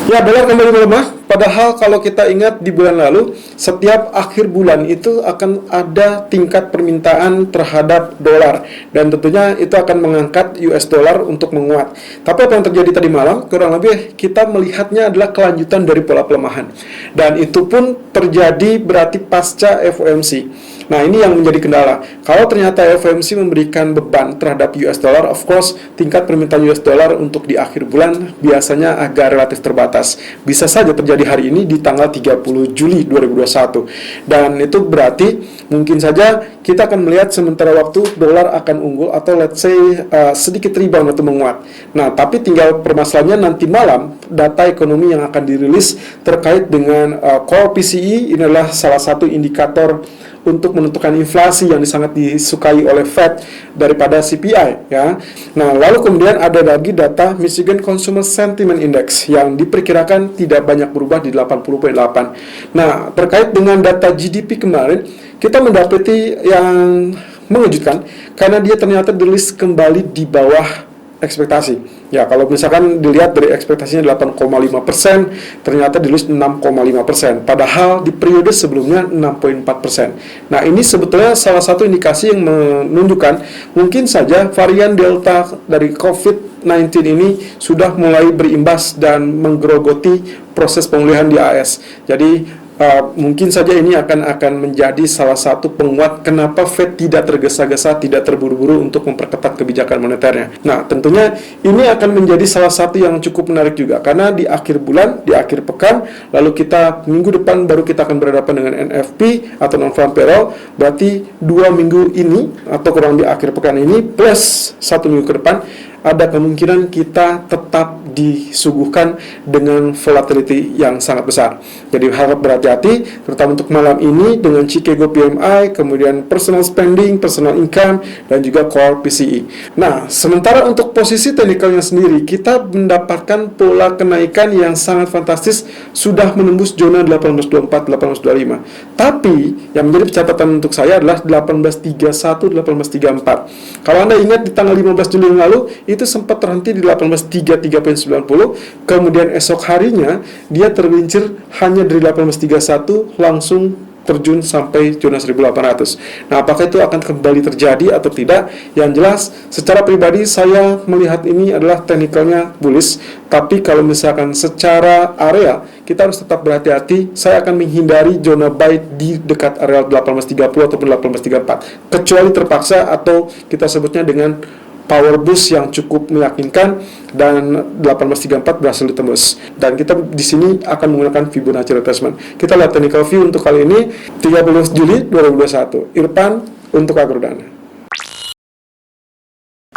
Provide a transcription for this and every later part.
Ya, dolar kembali melemah. Padahal kalau kita ingat di bulan lalu, setiap akhir bulan itu akan ada tingkat permintaan terhadap dolar. Dan tentunya itu akan mengangkat US dollar untuk menguat. Tapi apa yang terjadi tadi malam, kurang lebih kita melihatnya adalah kelanjutan dari pola pelemahan. Dan itu pun terjadi berarti pasca FOMC. Nah, ini yang menjadi kendala. Kalau ternyata FOMC memberikan beban terhadap US dollar, of course, tingkat permintaan US dollar untuk di akhir bulan biasanya agak relatif terbatas. Bisa saja terjadi hari ini di tanggal 30 Juli 2021. Dan itu berarti mungkin saja kita akan melihat sementara waktu dolar akan unggul atau let's say sedikit rebound atau menguat. Nah, tapi tinggal permasalahannya nanti malam data ekonomi yang akan dirilis terkait dengan core PCE. Ini adalah salah satu indikator untuk menentukan inflasi yang sangat disukai oleh Fed daripada CPI, ya. Nah, lalu kemudian ada lagi data Michigan Consumer Sentiment Index yang diperkirakan tidak banyak berubah di 80,8. Nah, terkait dengan data GDP kemarin, kita mendapati yang mengejutkan karena dia ternyata dirilis kembali di bawah ekspektasi. Ya, kalau misalkan dilihat dari ekspektasinya 8,5%, ternyata dirilis 6,5%. Padahal di periode sebelumnya 6,4%. Nah, ini sebetulnya salah satu indikasi yang menunjukkan mungkin saja varian Delta dari COVID-19 ini sudah mulai berimbas dan menggerogoti proses pemulihan di AS. Jadi mungkin saja ini akan menjadi salah satu penguat kenapa Fed tidak tergesa-gesa, tidak terburu-buru untuk memperketat kebijakan moneternya. Nah, tentunya ini akan menjadi salah satu yang cukup menarik juga, karena di akhir bulan, di akhir pekan, lalu kita minggu depan baru kita akan berhadapan dengan NFP atau non-farm payroll. Berarti 2 minggu ini atau kurang di akhir pekan ini plus 1 minggu ke depan, ada kemungkinan kita tetap disuguhkan dengan volatility yang sangat besar. Jadi harap berhati-hati, terutama untuk malam ini dengan Chicago PMI, kemudian personal spending, personal income, dan juga core PCE. Nah, sementara untuk posisi teknikalnya sendiri, kita mendapatkan pola kenaikan yang sangat fantastis, sudah menembus zona 1824, 1825. Tapi, yang menjadi catatan untuk saya adalah 1831, 1834. Kalau Anda ingat di tanggal 15 Juli yang lalu, itu sempat terhenti di 1833,90, kemudian esok harinya dia tergelincir hanya dari 1831 langsung terjun sampai zona 1800. Nah, apakah itu akan kembali terjadi atau tidak? Yang jelas, secara pribadi saya melihat ini adalah teknikalnya bullish, tapi kalau misalkan secara area, kita harus tetap berhati-hati. Saya akan menghindari zona buy di dekat area 1830 ataupun 1834, kecuali terpaksa atau kita sebutnya dengan power boost yang cukup meyakinkan dan 1834 berhasil ditembus. Dan kita di sini akan menggunakan Fibonacci retracement. Kita lihat technical view untuk kali ini 30 Juli 2021. Irfan untuk Agrodana.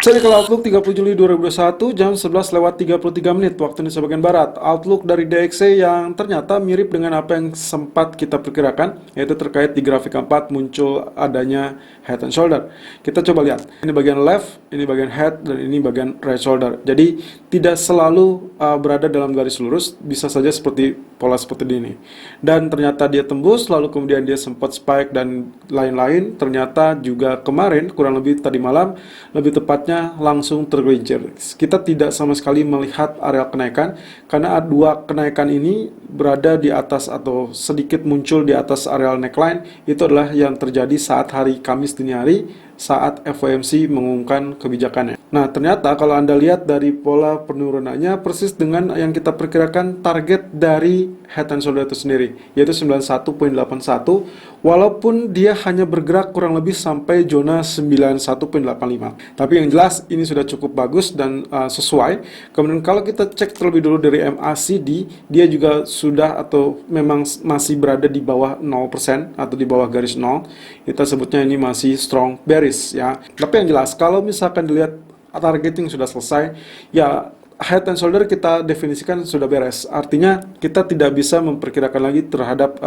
Technical Outlook 30 Juli 2021 jam 11:33 waktu Indonesia bagian Barat. Outlook dari DXY yang ternyata mirip dengan apa yang sempat kita perkirakan, yaitu terkait di grafik 4 muncul adanya head and shoulder. Kita coba lihat. Ini bagian left, ini bagian head, dan ini bagian right shoulder. Jadi tidak selalu berada dalam garis lurus, bisa saja seperti pola seperti ini. Dan ternyata dia tembus, lalu kemudian dia sempat spike dan lain-lain. Ternyata juga kemarin, kurang lebih tadi malam, lebih tepatnya langsung tergelincir. Kita tidak sama sekali melihat area kenaikan karena dua kenaikan ini berada di atas atau sedikit muncul di atas area neckline. Itu adalah yang terjadi saat hari Kamis dini hari saat FOMC mengumumkan kebijakannya. Nah, ternyata kalau Anda lihat dari pola penurunannya persis dengan yang kita perkirakan target dari head and shoulder itu sendiri, yaitu 91.81, walaupun dia hanya bergerak kurang lebih sampai zona 91.85. Tapi yang jelas ini sudah cukup bagus dan sesuai. Kemudian kalau kita cek terlebih dulu dari MACD, dia juga sudah atau memang masih berada di bawah 0% atau di bawah garis 0. Kita sebutnya ini masih strong bearish, ya. Tapi yang jelas kalau misalkan dilihat targeting sudah selesai, ya head and shoulder kita definisikan sudah beres. Artinya kita tidak bisa memperkirakan lagi terhadap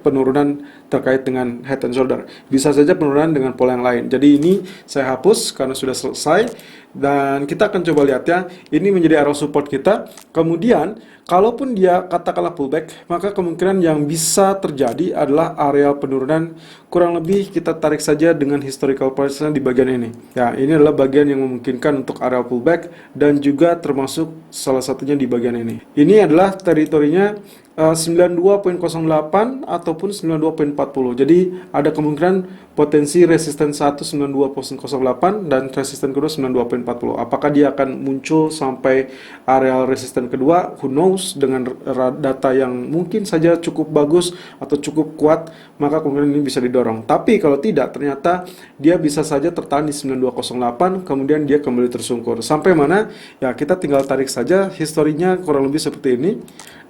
penurunan terkait dengan head and shoulder. Bisa saja penurunan dengan pola yang lain. Jadi ini saya hapus karena sudah selesai. Dan kita akan coba lihat ya, ini menjadi area support kita. Kemudian Kalaupun dia katakanlah pullback, maka kemungkinan yang bisa terjadi adalah area penurunan. Kurang lebih kita tarik saja dengan historical price di bagian ini. Ya, ini adalah bagian yang memungkinkan untuk area pullback dan juga termasuk salah satunya di bagian ini. Ini adalah teritorinya 92.08 ataupun 92.40. Jadi ada kemungkinan potensi resisten 1 92.08 dan resisten kedua 92.40. Apakah dia akan muncul sampai area resisten kedua? Who knows, dengan data yang mungkin saja cukup bagus atau cukup kuat, maka kemungkinan ini bisa didorong. Tapi kalau tidak, ternyata dia bisa saja tertahan di 9208, kemudian dia kembali tersungkur. Sampai mana? Ya, kita tinggal tarik saja historinya kurang lebih seperti ini.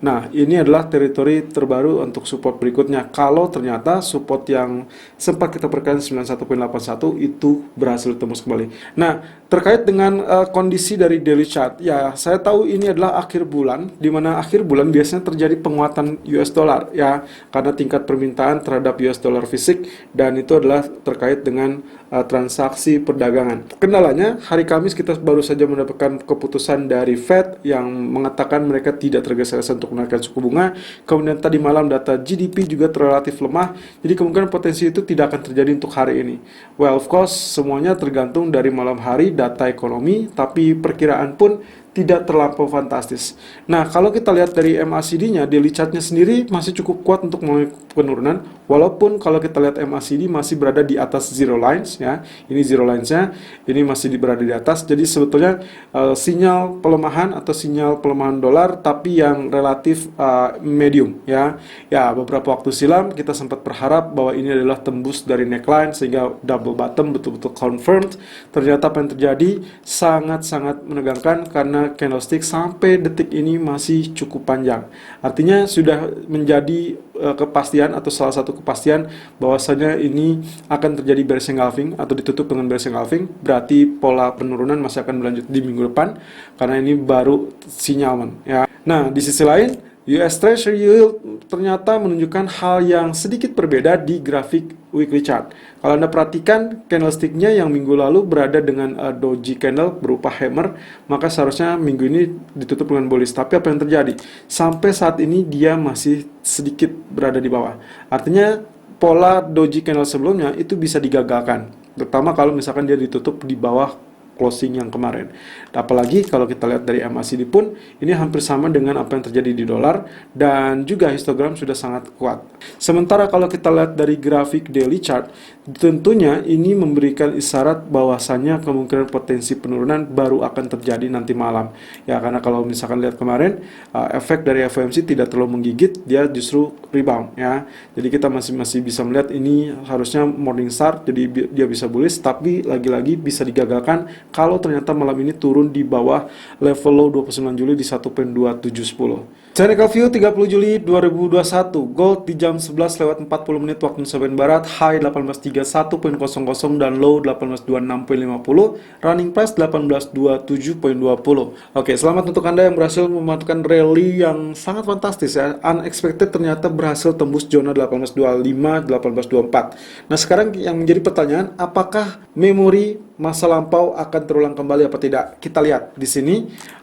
Nah, ini adalah teritori terbaru untuk support berikutnya. Kalau ternyata support yang sempat kita perkirakan 91.81 itu berhasil tembus kembali. Nah, terkait dengan kondisi dari daily chart, ya saya tahu ini adalah akhir bulan, di mana akhir bulan biasanya terjadi penguatan US dollar, ya, karena tingkat permintaan terhadap US dollar fisik, dan itu adalah terkait dengan transaksi perdagangan. Kendalanya, hari Kamis kita baru saja mendapatkan keputusan dari Fed yang mengatakan mereka tidak tergesa-gesa untuk menaikkan suku bunga. Kemudian tadi malam data GDP juga relatif lemah, jadi kemungkinan potensi itu tidak akan terjadi untuk hari ini. Well, of course, semuanya tergantung dari malam hari data ekonomi, tapi perkiraan pun tidak terlampau fantastis. Nah, kalau kita lihat dari MACD-nya, daily chart-nya sendiri masih cukup kuat untuk mulai penurunan, walaupun kalau kita lihat MACD masih berada di atas zero lines, ya. Ini zero lines-nya, ini masih berada di atas. Jadi sebetulnya sinyal pelemahan atau sinyal pelemahan dolar, tapi yang relatif medium, ya. Ya, beberapa waktu silam kita sempat berharap bahwa ini adalah tembus dari neckline sehingga double bottom betul-betul confirmed. Ternyata apa yang terjadi sangat-sangat menegangkan karena candlestick sampai detik ini masih cukup panjang. Artinya sudah menjadi kepastian atau salah satu kepastian bahwasanya ini akan terjadi bearish engulfing atau ditutup dengan bearish engulfing. Berarti pola penurunan masih akan berlanjut di minggu depan karena ini baru sinyalmen, ya. Nah, di sisi lain US Treasury Yield ternyata menunjukkan hal yang sedikit berbeda di grafik weekly chart. Kalau Anda perhatikan candlestick-nya yang minggu lalu berada dengan doji candle berupa hammer, maka seharusnya minggu ini ditutup dengan bullish. Tapi apa yang terjadi? Sampai saat ini dia masih sedikit berada di bawah. Artinya pola doji candle sebelumnya itu bisa digagalkan, terutama kalau misalkan dia ditutup di bawah closing yang kemarin. Apalagi kalau kita lihat dari MACD pun ini hampir sama dengan apa yang terjadi di dolar, dan juga histogram sudah sangat kuat. Sementara kalau kita lihat dari grafik daily chart, tentunya ini memberikan isyarat bahwasannya kemungkinan potensi penurunan baru akan terjadi nanti malam. Ya, karena kalau misalkan lihat kemarin efek dari FOMC tidak terlalu menggigit, dia justru rebound, ya. Jadi kita masih bisa melihat ini harusnya morning start, jadi dia bisa bullish, tapi lagi-lagi bisa digagalkan kalau ternyata malam ini turun di bawah level low 29 Juli di 1.2710. Technical view 30 Juli 2021, gold di jam 11:40 waktu Indonesia Barat, high 1831.00 dan low 1826.50, running price 1827.20. Oke, selamat untuk Anda yang berhasil memanfaatkan rally yang sangat fantastis, ya. Unexpected ternyata berhasil tembus zona 1825, 1824. Nah, sekarang yang menjadi pertanyaan, apakah memori masa lampau akan terulang kembali apa tidak? Kita lihat di sini.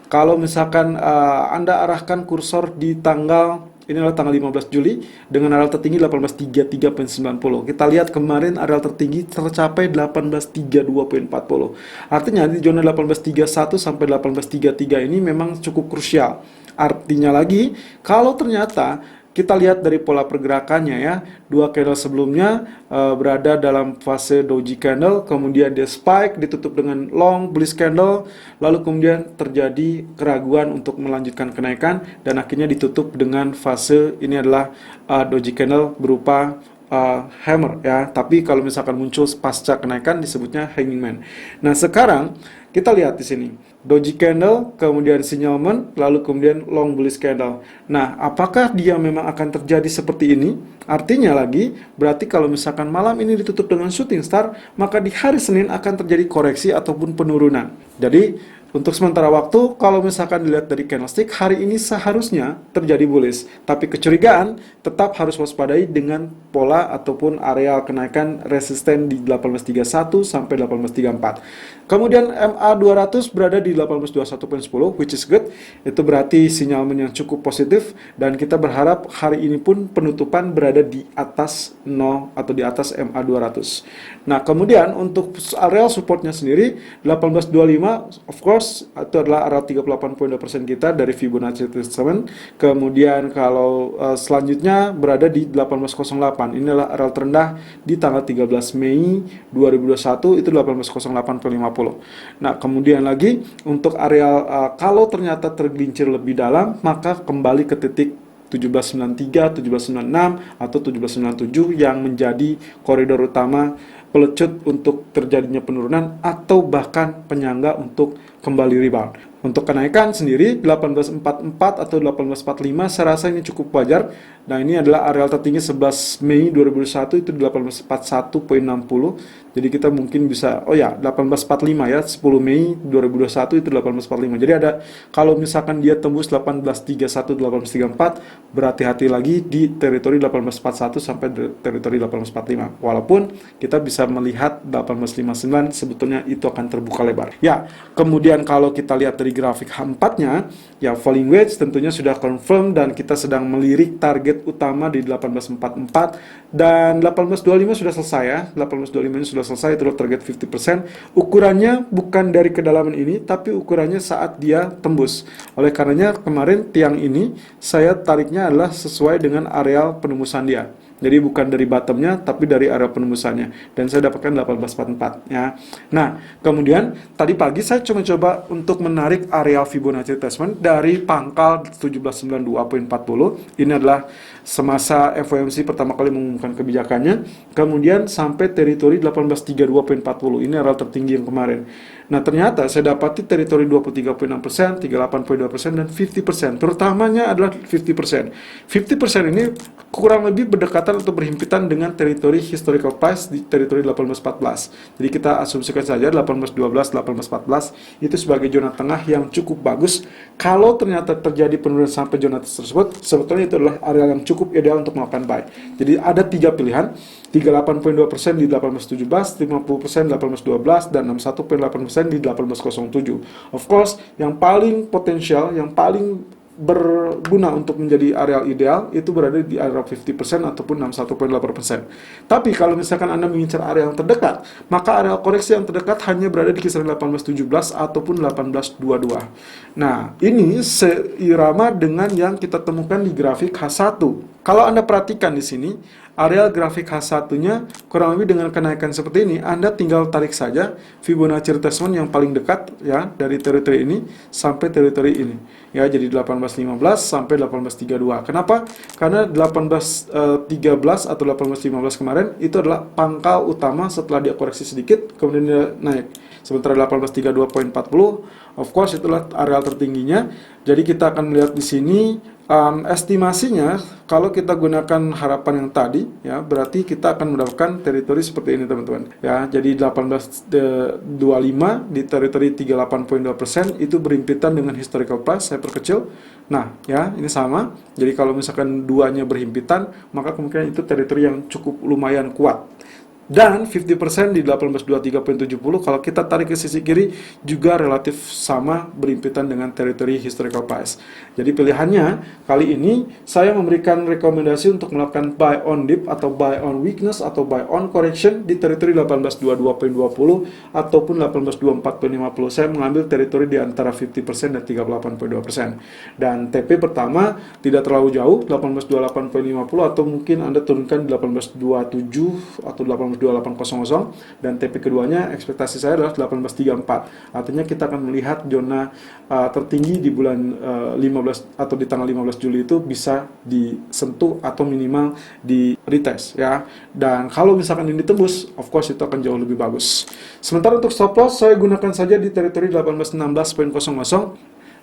Kalau misalkan Anda arahkan kursor di tanggal, ini adalah tanggal 15 Juli dengan area tertinggi 1833.90. Kita lihat kemarin area tertinggi tercapai 1832.40. Artinya di zona 1831 sampai 1833 ini memang cukup krusial. Artinya lagi, kalau ternyata kita lihat dari pola pergerakannya, ya, dua candle sebelumnya berada dalam fase doji candle, kemudian dia spike, ditutup dengan long bullish candle, lalu kemudian terjadi keraguan untuk melanjutkan kenaikan, dan akhirnya ditutup dengan fase ini adalah doji candle berupa hammer, ya. Tapi kalau misalkan muncul pasca kenaikan disebutnya hanging man. Nah, sekarang kita lihat di sini doji candle, kemudian sinyalmen, lalu kemudian long bullish candle. Nah, apakah dia memang akan terjadi seperti ini? Artinya lagi, berarti kalau misalkan malam ini ditutup dengan shooting star, maka di hari Senin akan terjadi koreksi ataupun penurunan. Jadi Untuk sementara waktu, kalau misalkan dilihat dari candlestick, hari ini seharusnya terjadi bullish. Tapi kecurigaan tetap harus waspadai dengan pola ataupun areal kenaikan resisten di 1831 sampai 1834. Kemudian MA200 berada di 1821.10, which is good. Itu berarti sinyalmen yang cukup positif, dan kita berharap hari ini pun penutupan berada di atas 0 atau di atas MA200. Nah, kemudian untuk areal supportnya sendiri 1825, of course itu adalah area 38.2% kita dari Fibonacci Retracement. Kemudian kalau selanjutnya berada di 1808. Ini adalah area terendah di tanggal 13 Mei 2021, itu 1808.50. Nah, kemudian lagi untuk area kalau ternyata tergelincir lebih dalam, maka kembali ke titik 1793, 1796 atau 1797 yang menjadi koridor utama pelecut untuk terjadinya penurunan atau bahkan penyangga untuk kembali rebound. Untuk kenaikan sendiri 1844 atau 1845 saya rasa ini cukup wajar. Nah, ini adalah areal tertinggi 11 Mei 2021 itu 1841.60. Jadi kita mungkin bisa 1845 ya, 10 Mei 2021 itu 1845. Jadi ada, kalau misalkan dia tembus 1831 1834, berhati-hati lagi di teritori 1841 sampai teritori 1845. Walaupun kita bisa melihat 1859 sebetulnya itu akan terbuka lebar. Ya, kemudian kalau kita lihat dari grafik H4-nya, ya falling wedge tentunya sudah confirm dan kita sedang melirik target utama di 1844 dan 1825 sudah selesai ya. 1825 ini sudah selesai, itu target 50%. Ukurannya bukan dari kedalaman ini, tapi ukurannya saat dia tembus. Oleh karenanya kemarin tiang ini saya tariknya adalah sesuai dengan areal penembusan dia. Jadi bukan dari bottomnya, tapi dari area penembusannya. Dan saya dapatkan 1844 ya. Nah, kemudian tadi pagi saya coba untuk menarik area Fibonacci Retracement dari pangkal 1792.40. Ini adalah semasa FOMC pertama kali mengumumkan kebijakannya. Kemudian sampai teritori 1832.40. Ini area tertinggi yang kemarin. Nah, ternyata saya dapati teritori 23.6%, 38.2%, dan 50%. Terutamanya adalah 50%. 50% ini kurang lebih berdekatan atau berhimpitan dengan teritori historical price di teritori 1814. Jadi kita asumsikan saja 1812, 1814 itu sebagai zona tengah yang cukup bagus. Kalau ternyata terjadi penurunan sampai zona tersebut, sebetulnya itu adalah area yang cukup ideal untuk melakukan buy. Jadi ada tiga pilihan, 38.2% di 1817, 50% 1812, dan 61.8% di 1807. Of course, yang paling potensial, yang paling berguna untuk menjadi areal ideal itu berada di area 50% ataupun 61.8%. Tapi kalau misalkan Anda mengincar area yang terdekat, maka area koreksi yang terdekat hanya berada di kisaran 1817 ataupun 1822. Nah, ini seirama dengan yang kita temukan di grafik H1. Kalau Anda perhatikan di sini, areal grafik H1-nya kurang lebih dengan kenaikan seperti ini, Anda tinggal tarik saja Fibonacci retracement yang paling dekat ya dari teritori ini sampai teritori ini. Ya, jadi 1815 sampai 1832. Kenapa? Karena 1813 atau 1815 kemarin itu adalah pangkal utama setelah dia koreksi sedikit kemudian dia naik. Sementara 1832.40 of course itulah areal tertingginya. Jadi kita akan melihat di sini estimasinya kalau kita gunakan harapan yang tadi ya, berarti kita akan mendapatkan teritori seperti ini teman-teman ya. Jadi 1825 di teritori 38.2% itu berhimpitan dengan historical price. Saya perkecil. Nah ya, ini sama. Jadi kalau misalkan duanya berhimpitan, maka kemungkinan itu teritori yang cukup lumayan kuat. Dan 50% di 1823.70 kalau kita tarik ke sisi kiri juga relatif sama berhimpitan dengan teritori historical price. Jadi pilihannya kali ini saya memberikan rekomendasi untuk melakukan buy on dip atau buy on weakness atau buy on correction di teritori 1822.20 ataupun 1824.50. Saya mengambil teritori di antara 50% dan 38.2%. Dan TP pertama tidak terlalu jauh 1828.50 atau mungkin Anda turunkan di 1827 atau 1828.00 dan TP keduanya ekspektasi saya adalah 1834. Artinya kita akan melihat zona tertinggi di bulan 15 atau di tanggal 15 Juli itu bisa disentuh atau minimal di retest ya. Dan kalau misalkan ini tembus, of course itu akan jauh lebih bagus. Sementara untuk stop loss saya gunakan saja di teritori 1816.00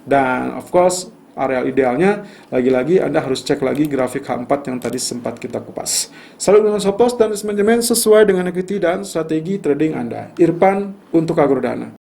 dan of course areal idealnya, lagi-lagi Anda harus cek lagi grafik H4 yang tadi sempat kita kupas. Selalu dengan stop loss dan risk management sesuai dengan equity dan strategi trading Anda. Irfan untuk Agrodana.